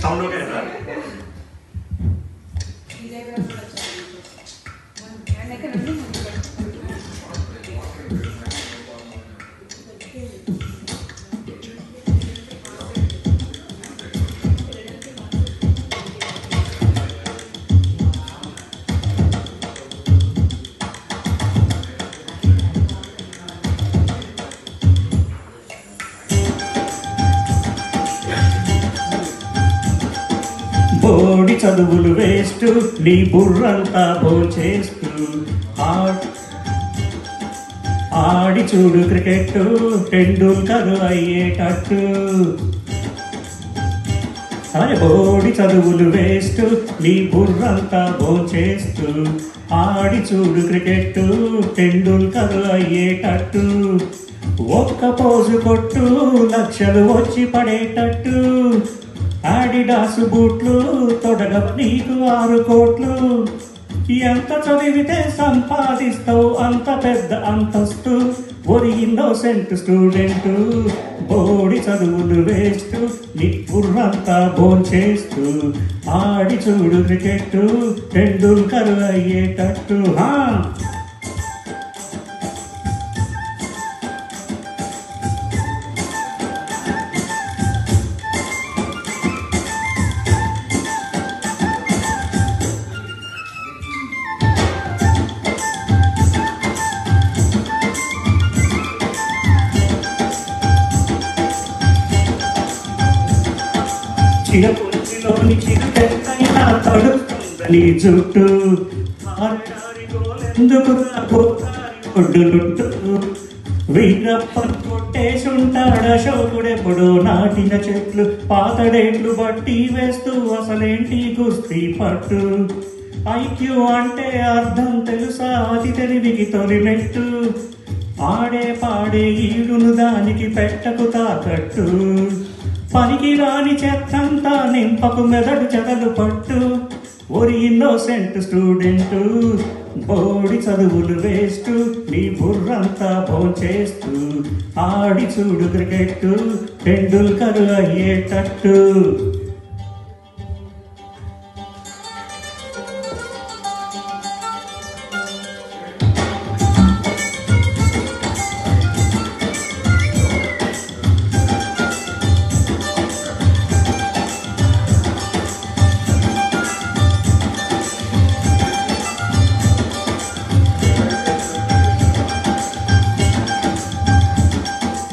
Sound okay కదా? బోడి చదువులు వేస్ట్, నీ బుర్రంతా భోంచేస్తూ ఆడి చూడు క్రికెట్, టెండూల్కర్ అయ్యేటట్టు. అరే బోడి చదువులు వేస్ట్, నీ బుర్రంతా భోంచేస్తూ ఆడి చూడు క్రికెట్, టెండూల్కర్ అయ్యేటట్టు. ఒక్క పోజు కొట్టు, లక్షలు వచ్చి పడేటట్టు. ఆడిడాసు బూట్లు తొడగ నీకు 6 కోట్లు. ఎంత చదివితే సంపాదిస్తావు అంత పెద్ద అంతస్తు. ఒరి ఇన్నోసెంట్ స్టూడెంట్, బోడి చదువులు వేస్ట్, నీ బుర్రంతా భోంచేస్తూ ఆడి చూడు క్రికెట్, టెండూల్కర్ అయ్యేటట్టు. చిరపుంచిలోని చిరుతెంతైనా తడుస్తుందని జుట్టు. ఎందుకు ఒడ్డులుట్టు. వీరప్పన్ కొట్టేసుంటాడ శోకుడెప్పుడు నాటిన చెట్లు. పాతడేట్లు బట్టి వేస్తూ అసలేంటి కుస్తీ పట్టు. ఐక్యూ అంటే అర్థం తెలుసా, అతి తెలివికి తొలిమెట్టు. ఆడే పాడే ఈడును దానికి పెట్టకు తాకట్టు. పనికి రాని చెత్తంతా నింపకు మెదడు చెదలు పట్టు. ఒరి ఇన్నోసెంట్ స్టూడెంట్, బోడి చదువులు వేస్ట్, నీ బుర్రంతా భోంచేస్తూ ఆడి చూడు క్రికెట్, టెండూల్కర్ అయ్యేటట్టు.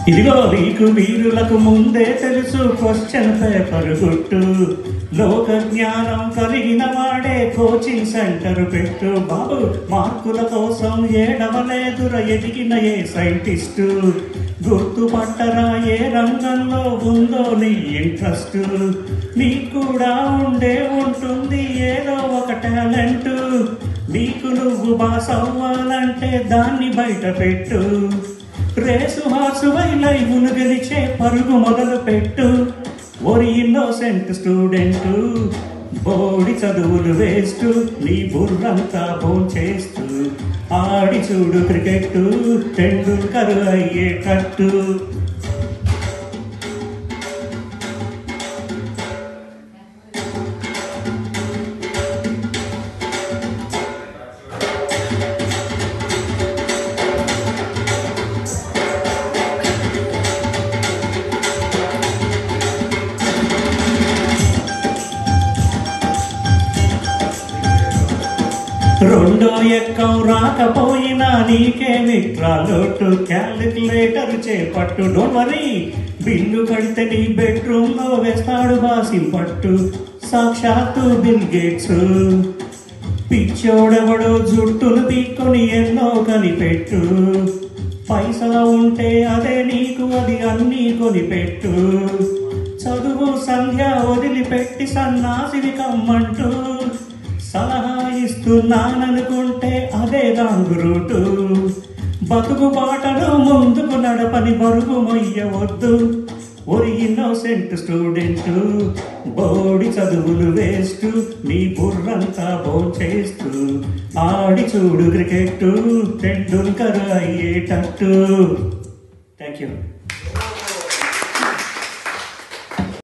ఇదిగో వీకు వీరులకు ముందే తెలుసు క్వశ్చన్ పేపర్ గుట్టు. లోక జ్ఞానం కలిగిన వాడే కోచింగ్ సెంటర్ పెట్టు. బాబు మార్కుల కోసం ఏడవలేదుర ఎదిగిన ఏ సైంటిస్టు. గుర్తుపట్టరా ఏ రంగంలో ఉందో నీ ఇంట్రెస్ట్. నీకు కూడా ఉండే ఉంటుంది ఏదో ఒక టాలెంట్. నీకు నువ్వు బాస్ అవ్వాలంటే దాన్ని బయట పెట్టు. రేసు హార్సువై లైఫ్ను గెలిచే పరుగు మొదలు పెట్టు. ఒరి ఇన్నోసెంట్ స్టూడెంట్, బోడి చదువులు వేస్ట్, నీ బుర్రంతా భోంచేస్తూ ఆడి చూడు క్రికెట్, టెండూల్కర్ అయ్యేటట్టు. రెండో ఎక్కం రాకపోయినా నీకేమిట్రా లోటు. క్యాలిక్యులేటర్ చేపట్టు. డోంట్ వరీ, బిల్లు కడితే నీ బెడ్రూమ్ లో వేస్తాడు బాసింపట్టు. సాక్షాత్తు బిల్ గేట్స్. పిచ్చోడెవడో జుట్టును పీక్కొని ఎన్నో కనిపెట్టు. పైసా ఉంటే అదే నీకు, అది అన్నీ కొనిపెట్టు. చదువు సంధ్య వదిలిపెట్టి సన్నాసివి కమ్మంటూ సలహా ఇస్తున్నాననుకుంటే అదే రాంగ్ రూటు. బతుకు బాటను ముందుకు నడపని బరువు మొయ్యవద్దు. ఒరి ఇన్నోసెంట్ స్టూడెంట్, బోడి చదువులు వేస్ట్, నీ బుర్రంతా భోంచేస్తూ ఆడి చూడు క్రికెట్, టెండూల్కర్ అయ్యేటట్టు. Thank you.